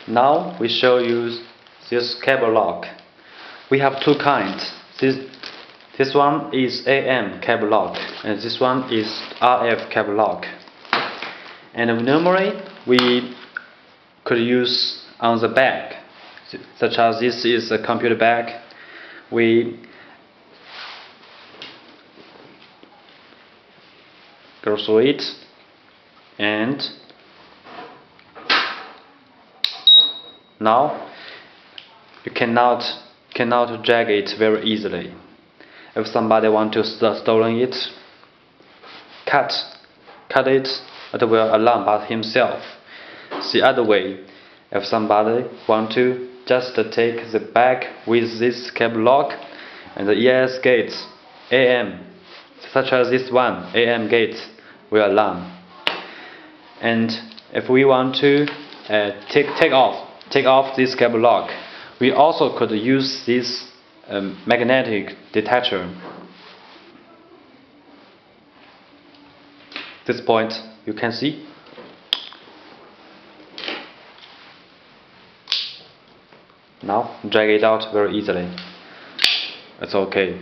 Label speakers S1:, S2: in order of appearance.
S1: Now we show you this cable lock. We have two kinds. This one is AM cable lock, and this one is RF cable lock. And normally we could use on the bag, such as this is a computer bag. We go through it, and now you cannot drag it very easily. If somebody want to stolen it, cut it, it will alarm by himself. The other way, if somebody want to just take the bag with this cable lock and the EIS gates AM, such as this one, AM gates will alarm. And if we want to take off this cable lock, we also could use this magnetic detector. This point you can see. Now drag it out very easily. It's okay.